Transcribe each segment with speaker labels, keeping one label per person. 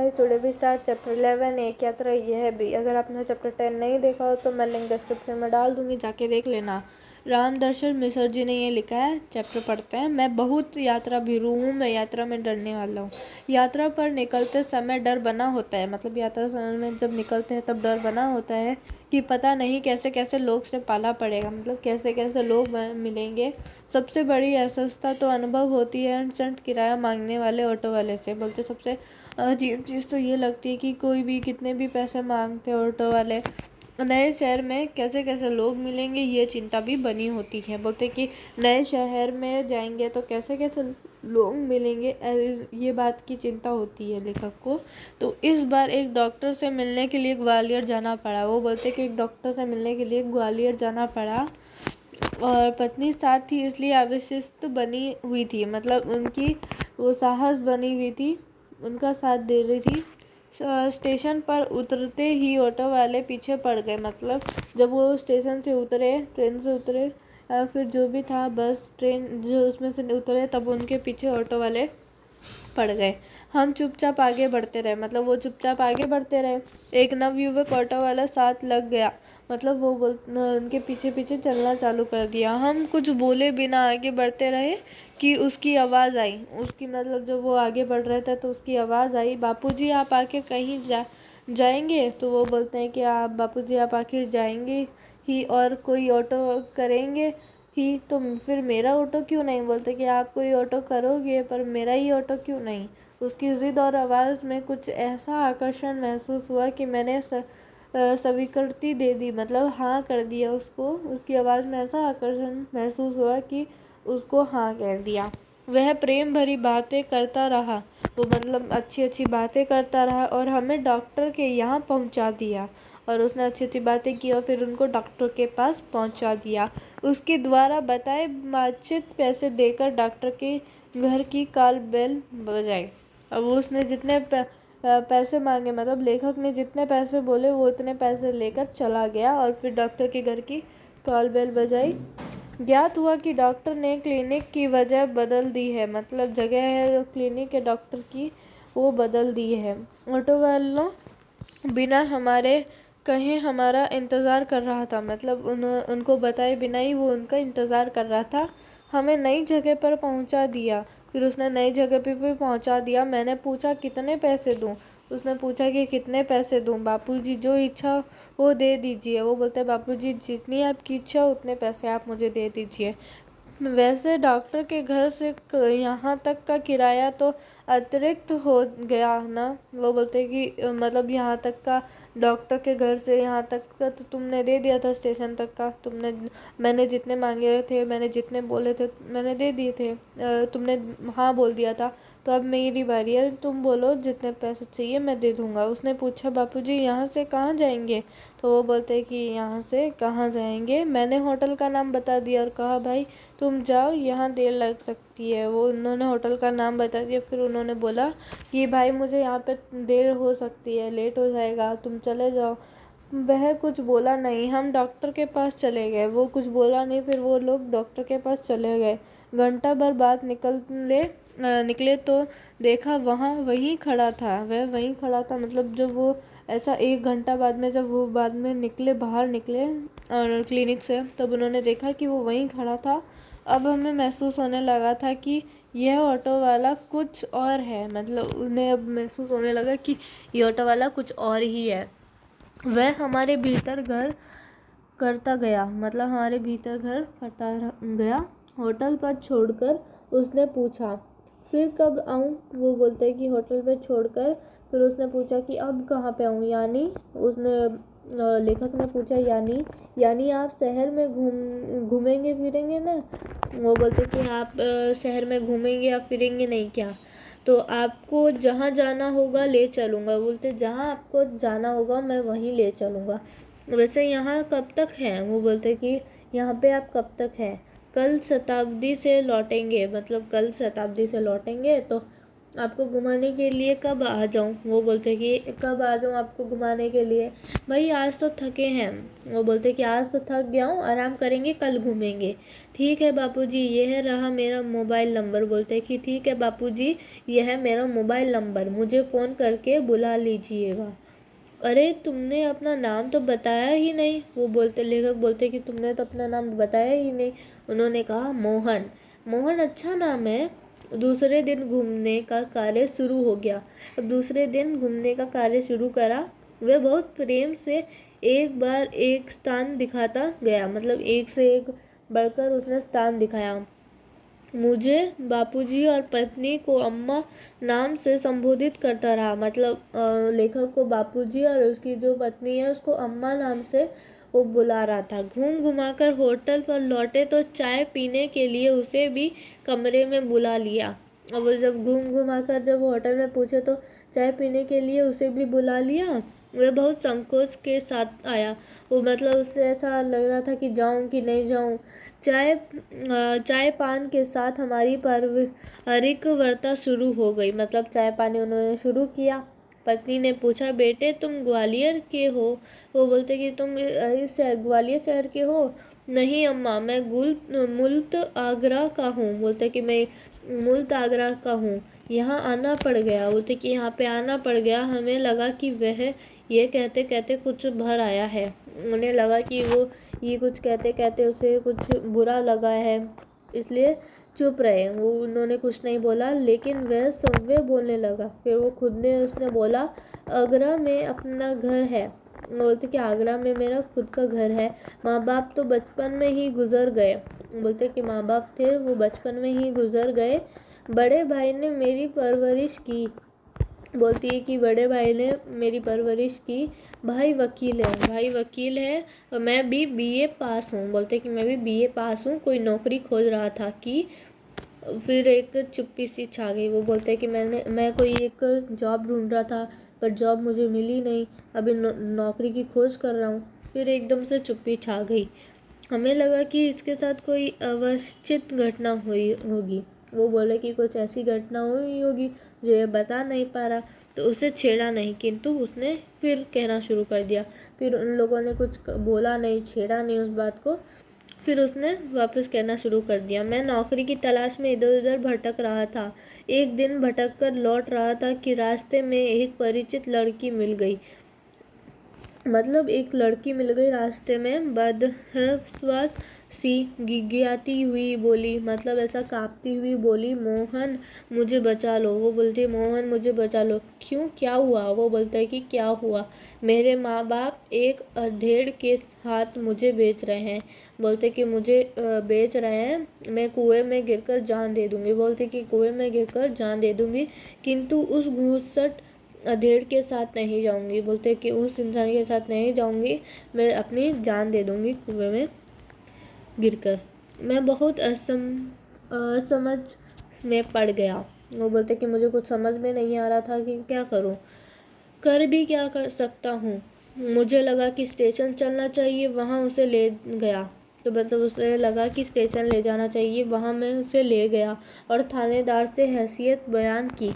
Speaker 1: Guys, today we start chapter 11 एक यात्रा यह भी। अगर आपने चैप्टर 10 नहीं देखा हो तो मैं लिंक डिस्क्रिप्शन में डाल दूंगी, जाके देख लेना। राम दर्शन मिश्र जी ने ये लिखा है। चैप्टर पढ़ते हैं। मैं बहुत यात्रा भीरू हूँ, मैं यात्रा में डरने वाला हूँ। यात्रा पर निकलते समय डर बना होता है, मतलब यात्रा समय में जब निकलते हैं तब डर बना होता है कि पता नहीं कैसे कैसे लोग से पाला पड़ेगा, मतलब कैसे कैसे लोग मिलेंगे। सबसे बड़ी असुविधा तो अनुभव होती है अनसंट किराया मांगने वाले ऑटो वाले से। बोलते सबसे अजीब चीज़ तो ये लगती है कि कोई भी कितने भी पैसे मांगते हैं ऑटो वाले। नए शहर में कैसे कैसे लोग मिलेंगे ये चिंता भी बनी होती है। बोलते कि नए शहर में जाएंगे तो कैसे कैसे लोग मिलेंगे, ये बात की चिंता होती है लेखक को। तो इस बार एक डॉक्टर से मिलने के लिए ग्वालियर जाना पड़ा। वो बोलते कि एक डॉक्टर से मिलने के लिए ग्वालियर जाना पड़ा और पत्नी साथ थी, इसलिए अविश्वस्त बनी हुई थी, मतलब उनकी वो साहस बनी हुई थी, उनका साथ दे रही थी। स्टेशन पर उतरते ही ऑटो वाले पीछे पड़ गए, मतलब जब वो स्टेशन से उतरे, ट्रेन से उतरे, फिर जो भी था बस ट्रेन जो उसमें से उतरे, तब उनके पीछे ऑटो वाले पड़ गए। हम चुपचाप आगे बढ़ते रहे, मतलब वो चुपचाप आगे बढ़ते रहे। एक नवयुवक ऑटो वाला साथ लग गया, मतलब वो उनके पीछे पीछे चलना चालू कर दिया। हम कुछ बोले बिना आगे बढ़ते रहे कि उसकी आवाज़ आई, उसकी मतलब जब वो आगे बढ़ रहे थे तो उसकी आवाज़ आई, बापूजी आप आके कहीं जाएंगे। तो वो बोलते हैं कि आप बापूजी आप आखिर जाएंगे ही और कोई ऑटो करेंगे ही, तो फिर मेरा ऑटो क्यों नहीं। बोलते कि आप कोई ऑटो करोगे पर मेरा ही ऑटो क्यों नहीं। उसकी ज़िद और आवाज़ में कुछ ऐसा आकर्षण महसूस हुआ कि मैंने स्वीकृति दे दी, मतलब हाँ कर दिया उसको। उसकी आवाज़ में ऐसा आकर्षण महसूस हुआ कि उसको हाँ कह दिया। वह प्रेम भरी बातें करता रहा, वो मतलब अच्छी अच्छी बातें करता रहा और हमें डॉक्टर के यहाँ पहुँचा दिया। और उसने अच्छी अच्छी बातें की और फिर उनको डॉक्टर के पास पहुँचा दिया। उसके द्वारा बताए वांछित पैसे देकर डॉक्टर के घर की कॉल बेल बजाई। अब उसने जितने पैसे मांगे, मतलब लेखक ने जितने पैसे बोले वो उतने पैसे लेकर चला गया और फिर डॉक्टर के घर की कॉल बेल बजाई। ज्ञात हुआ कि डॉक्टर ने क्लिनिक की वजह बदल दी है, मतलब जगह है जो क्लिनिक है डॉक्टर की वो बदल दी है। ऑटो वालों बिना हमारे कहे हमारा इंतज़ार कर रहा था, मतलब उनको बताए बिना ही वो उनका इंतज़ार कर रहा था। हमें नई जगह पर पहुंचा दिया, फिर उसने नई जगह पे भी पहुंचा दिया। मैंने पूछा कितने पैसे दूं, उसने पूछा कि कितने पैसे दूं। बापूजी जो इच्छा वो दे दीजिए। वो बोलते बापूजी जितनी आपकी इच्छा उतने पैसे आप मुझे दे दीजिए। वैसे डॉक्टर के घर से यहाँ तक का किराया तो अतिरिक्त हो गया ना। वो बोलते कि मतलब यहाँ तक का डॉक्टर के घर से यहाँ तक का तो तुमने दे दिया था, स्टेशन तक का तुमने, मैंने जितने मांगे थे, मैंने जितने बोले थे मैंने दे दिए थे, तुमने हाँ बोल दिया था। तो अब मेरी बारी है, तुम बोलो जितने पैसे चाहिए मैं दे दूँगा। उसने पूछा बापूजी यहाँ से कहाँ जाएंगे। तो वो बोलते कि यहाँ से कहाँ जाएंगे। मैंने होटल का नाम बता दिया और कहा भाई तुम जाओ, यहाँ देर लग सकती है। वो उन्होंने होटल का नाम बता दिया, फिर उन्होंने बोला कि भाई मुझे यहाँ पे देर हो सकती है, लेट हो जाएगा, तुम चले जाओ। वह कुछ बोला नहीं। हम डॉक्टर के पास चले गए, वो कुछ बोला नहीं, फिर वो लोग डॉक्टर के पास चले गए। घंटा भर बाद निकले तो देखा वहाँ वहीं खड़ा था, वह वहीं खड़ा था, मतलब जब वो ऐसा 1 घंटा बाद में जब वो बाद में निकले, बाहर निकले और क्लिनिक से, तब उन्होंने देखा कि वो वहीं खड़ा था। अब हमें महसूस होने लगा था कि यह ऑटो वाला कुछ और है, मतलब उन्हें अब महसूस होने लगा कि ये ऑटो वाला कुछ और ही है। वह हमारे भीतर घर करता गया, मतलब हमारे भीतर घर करता गया। होटल पर छोड़कर उसने पूछा फिर कब आऊँ। वो बोलते हैं कि होटल पे छोड़कर फिर उसने पूछा कि अब कहाँ पे आऊँ, यानी उसने लेखक ने पूछा यानी आप शहर में घूमेंगे फिरेंगे ना। वो बोलते कि आप शहर में घूमेंगे या फिरेंगे नहीं क्या, तो आपको जहाँ जाना होगा ले चलूँगा। बोलते जहाँ आपको जाना होगा मैं वहीं ले चलूँगा। वैसे यहाँ कब तक हैं। वो बोलते कि यहाँ पे आप कब तक हैं। कल शताब्दी से लौटेंगे, मतलब कल शताब्दी से लौटेंगे। तो आपको घुमाने के लिए कब आ जाऊँ? वो बोलते कि कब आ जाऊँ आपको घुमाने के लिए? भाई आज तो थके हैं। वो बोलते कि आज तो थक गया हूँ, आराम करेंगे, कल घूमेंगे। ठीक है बापूजी, ये है रहा मेरा मोबाइल नंबर। बोलते कि ठीक है बापूजी, यह है मेरा मोबाइल नंबर, मुझे फ़ोन करके बुला लीजिएगा। अरे तुमने अपना नाम तो बताया ही नहीं। वो बोलते, लेखक बोलते कि तुमने तो अपना नाम बताया ही नहीं। उन्होंने कहा मोहन। मोहन अच्छा नाम है। दूसरे दिन घूमने का कार्य शुरू हो गया। अब दूसरे दिन घूमने का कार्य शुरू करा। वह बहुत प्रेम से एक बार एक स्थान दिखाता गया, मतलब एक से एक बढ़कर उसने स्थान दिखाया। मुझे बापूजी और पत्नी को अम्मा नाम से संबोधित करता रहा। मतलब लेखक को बापूजी और उसकी जो पत्नी है उसको अम्मा नाम से वो बुला रहा था। घूम घुमाकर होटल पर लौटे तो चाय पीने के लिए उसे भी कमरे में बुला लिया। और वो जब घूम घुमाकर जब होटल में पूछे तो चाय पीने के लिए उसे भी बुला लिया। वह बहुत संकोच के साथ आया। वो मतलब उससे ऐसा लग रहा था कि जाऊं कि नहीं जाऊं। चाय पान के साथ हमारी पारिवारिक वार्ता शुरू हो गई। मतलब चाय पानी उन्होंने शुरू किया। पत्नी ने पूछा, बेटे तुम ग्वालियर के हो? वो बोलते कि तुम इस शहर ग्वालियर शहर के हो? नहीं अम्मा, मैं मुल्त आगरा का हूँ। बोलते कि मैं मुल्त आगरा का हूँ, यहाँ आना पड़ गया। बोलते कि यहाँ पे आना पड़ गया, हमें लगा कि वह ये कहते कहते कुछ भर आया है। उन्हें लगा कि वो ये कुछ कहते कहते उसे कुछ बुरा लगा है, इसलिए चुप रहे। वो उन्होंने कुछ नहीं बोला, लेकिन वह सव्य बोलने लगा। फिर वो खुद ने उसने बोला, आगरा में अपना घर है। बोलते कि आगरा में मेरा खुद का घर है। माँ बाप तो बचपन में ही गुजर गए। बोलते कि माँ बाप थे वो बचपन में ही गुजर गए। बड़े भाई ने मेरी परवरिश की। बोलती है कि बड़े भाई ने मेरी परवरिश की। भाई वकील है और मैं भी बीए पास हूँ। बोलते कि मैं भी बीए पास हूँ, कोई नौकरी खोज रहा था कि फिर एक चुप्पी सी छा गई। वो बोलते कि मैं कोई एक जॉब ढूंढ रहा था, पर जॉब मुझे मिली नहीं, अभी नौकरी की खोज कर रहा हूँ। फिर एकदम से चुप्पी छा गई। हमें लगा कि इसके साथ कोई अवांछित घटना हुई होगी। वो बोले कि कुछ ऐसी घटना हुई होगी जो ये बता नहीं पा रहा, तो उसे छेड़ा नहीं, किंतु उसने फिर कहना शुरू कर दिया। फिर उन लोगों ने कुछ बोला नहीं, छेड़ा नहीं उस बात को। फिर उसने वापस कहना शुरू कर दिया, मैं नौकरी की तलाश में इधर उधर भटक रहा था। एक दिन भटक कर लौट रहा था कि रास्ते में एक परिचित लड़की मिल गई। मतलब एक लड़की मिल गई रास्ते में। बदहवास सी गिड़गिड़ाती हुई बोली, मतलब ऐसा कांपती हुई बोली, मोहन मुझे बचा लो। वो बोलती है, मोहन मुझे बचा लो। क्यों, क्या हुआ? वो बोलता है कि क्या हुआ, मेरे माँ बाप एक अधेड़ के हाथ मुझे बेच रहे हैं। बोलते कि मुझे बेच रहे हैं, मैं कुएं में गिरकर जान दे दूंगी। बोलते कि कुएं में गिरकर जान दे दूंगी, किंतु उस घूसट अधेड़ के साथ नहीं जाऊंगी। बोलते कि उस इंसान के साथ नहीं जाऊंगी, मैं अपनी जान दे दूंगी कुएं में गिरकर। मैं बहुत असमझ में पड़ गया। वो बोलते कि मुझे कुछ समझ में नहीं आ रहा था कि क्या करूं, कर भी क्या कर सकता हूँ। मुझे लगा कि स्टेशन चलना चाहिए, वहाँ उसे ले गया। तो मतलब उसे लगा कि स्टेशन ले जाना चाहिए, वहाँ मैं उसे ले गया और थानेदार से हैसियत बयान की।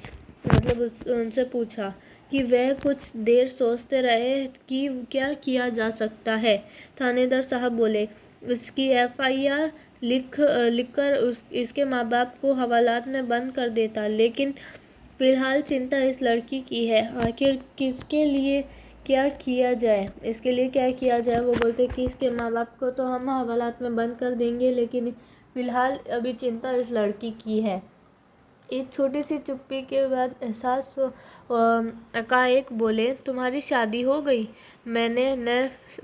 Speaker 1: मतलब उनसे पूछा कि वह कुछ देर सोचते रहे कि क्या किया जा सकता है। थानेदार साहब बोले, इसकी एफआईआर लिखकर इसके माँ बाप को हवालात में बंद कर देता, लेकिन फिलहाल चिंता इस लड़की की है। आखिर किसके लिए क्या किया जाए, इसके लिए क्या किया जाए? वो बोलते कि इसके माँ बाप को तो हम हवालात में बंद कर देंगे, लेकिन फिलहाल अभी चिंता इस लड़की की है। एक छोटी सी चुप्पी के बाद एहसास एकाएक बोले, तुम्हारी शादी हो गई? मैंने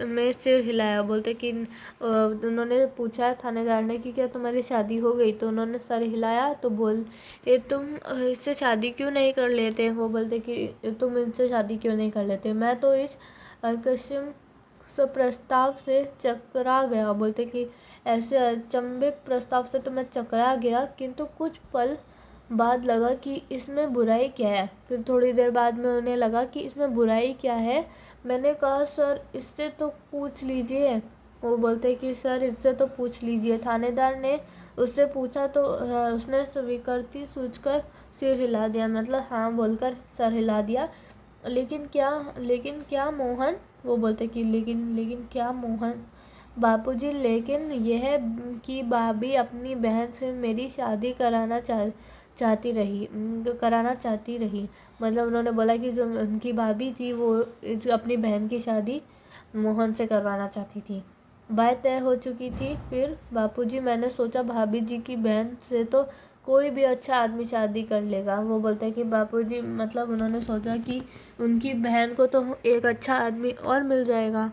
Speaker 1: में सिर हिलाया। बोलते कि उन्होंने पूछा थानेदार ने कि क्या तुम्हारी शादी हो गई? तो उन्होंने सर हिलाया। तो तुम इससे शादी क्यों नहीं कर लेते? वो बोलते कि तुम इनसे शादी क्यों नहीं कर लेते? मैं तो इस आकस्मिक प्रस्ताव से चकरा गया। बोलते कि ऐसे अचंभित प्रस्ताव से तो मैं चकरा गया, किंतु कुछ पल बाद लगा कि इसमें बुराई क्या है। फिर थोड़ी देर बाद में उन्हें लगा कि इसमें बुराई क्या है। मैंने कहा, सर इससे तो पूछ लीजिए। वो बोलते कि सर इससे तो पूछ लीजिए। थानेदार ने उससे पूछा तो उसने स्वीकृति सूझकर सिर हिला दिया, मतलब हाँ बोलकर सर हिला दिया। लेकिन क्या मोहन? वो बोलते कि लेकिन क्या मोहन? बापूजी, लेकिन यह कि भाभी अपनी बहन से मेरी शादी कराना चाहती रही। मतलब उन्होंने बोला कि जो उनकी भाभी थी वो जो अपनी बहन की शादी मोहन से करवाना चाहती थी। बात तय हो चुकी थी। फिर बापूजी, मैंने सोचा भाभी जी की बहन से तो कोई भी अच्छा आदमी शादी कर लेगा। वो बोलते हैं कि बापूजी, मतलब उन्होंने सोचा कि उनकी बहन को तो एक अच्छा आदमी और मिल जाएगा,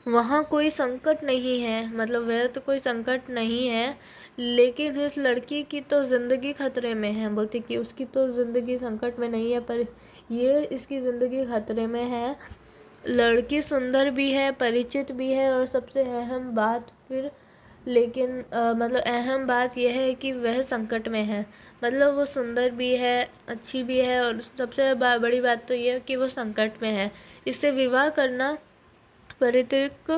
Speaker 1: वहाँ कोई संकट नहीं है, मतलब वह तो कोई संकट नहीं है, लेकिन इस लड़की की तो ज़िंदगी खतरे में है। बोलती कि उसकी तो ज़िंदगी संकट में नहीं है, पर ये इसकी ज़िंदगी खतरे में है। लड़की सुंदर भी है, परिचित भी है, और सबसे अहम बात मतलब अहम बात यह है कि वह संकट में है। मतलब वो सुंदर भी है, अच्छी भी है, और सबसे बड़ी बात तो यह है कि वो संकट में है। इससे विवाह करना परितृक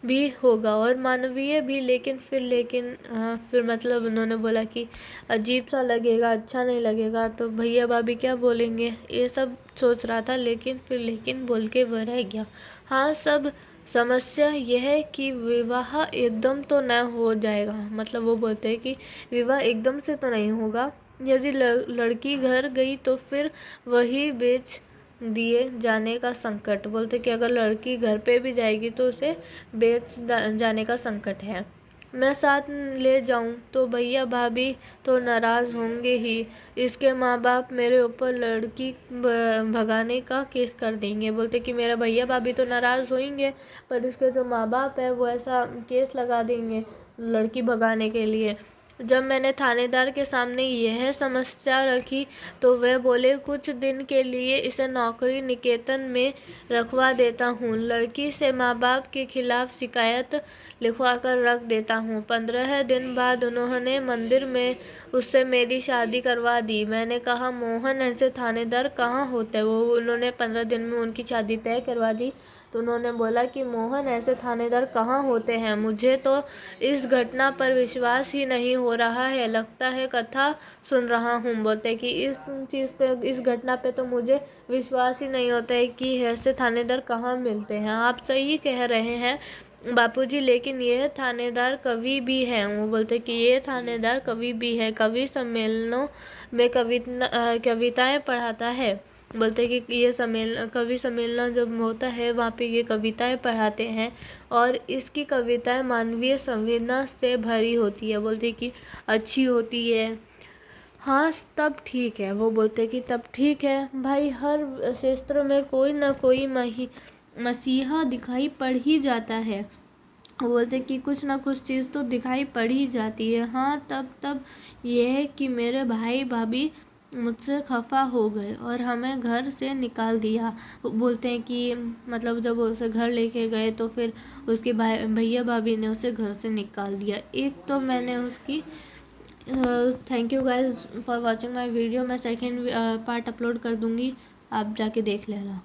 Speaker 1: भी होगा और मानवीय भी, लेकिन फिर मतलब उन्होंने बोला कि अजीब सा लगेगा, अच्छा नहीं लगेगा, तो भैया भाभी क्या बोलेंगे, ये सब सोच रहा था। लेकिन बोल के वह रह गया। हाँ, सब समस्या यह है कि विवाह एकदम तो न हो जाएगा। मतलब वो बोलते हैं कि विवाह एकदम से तो नहीं होगा। यदि लड़की घर गई तो फिर वही बेच दिए जाने का संकट। बोलते कि अगर लड़की घर पे भी जाएगी तो उसे बेच जाने का संकट है। मैं साथ ले जाऊं तो भैया भाभी तो नाराज़ होंगे ही। इसके माँ बाप मेरे ऊपर लड़की भगाने का केस कर देंगे। बोलते कि मेरा भैया भाभी तो नाराज़ होंगे, पर इसके जो माँ बाप है वो ऐसा केस लगा देंगे लड़की भगाने के लिए। जब मैंने थानेदार के सामने यह समस्या रखी तो वह बोले, कुछ दिन के लिए इसे नौकरी निकेतन में रखवा देता हूँ, लड़की से माँ बाप के खिलाफ शिकायत लिखवा कर रख देता हूँ। 15 दिन बाद उन्होंने मंदिर में उससे मेरी शादी करवा दी। मैंने कहा, मोहन ऐसे थानेदार कहाँ होते? वो उन्होंने 15 दिन में उनकी शादी तय करवा दी। तो उन्होंने बोला कि मोहन ऐसे थानेदार कहाँ होते हैं? मुझे तो इस घटना पर विश्वास ही नहीं हो रहा है, लगता है कथा सुन रहा हूँ। बोलते कि इस घटना पे तो मुझे विश्वास ही नहीं होता है कि ऐसे थानेदार कहाँ मिलते हैं। आप सही कह रहे हैं बापूजी, लेकिन यह थानेदार कवि भी है। वो बोलते कि ये थानेदार कवि भी है, कवि सम्मेलनों में कविताएं पढ़ाता है। बोलते कि ये कवि सम्मेलन जब होता है वहाँ पे ये कविताएं पढ़ाते हैं, और इसकी कविताएं मानवीय संवेदना से भरी होती है। बोलते कि अच्छी होती है। हाँ, तब ठीक है। वो बोलते कि तब ठीक है भाई, हर शास्त्र में कोई ना कोई मसीहा दिखाई पड़ ही जाता है। वो बोलते कि कुछ ना कुछ चीज़ तो दिखाई पड़ ही जाती है। हाँ, तब यह है कि मेरे भाई भाभी मुझसे खफा हो गए और हमें घर से निकाल दिया। वो बोलते हैं कि मतलब जब वो उसे घर लेके गए तो फिर उसके भैया भाभी ने उसे घर से निकाल दिया। एक तो मैंने उसकी thank you guys for watching my video. मैं सेकेंड पार्ट अपलोड कर दूँगी, आप जाके देख लेना।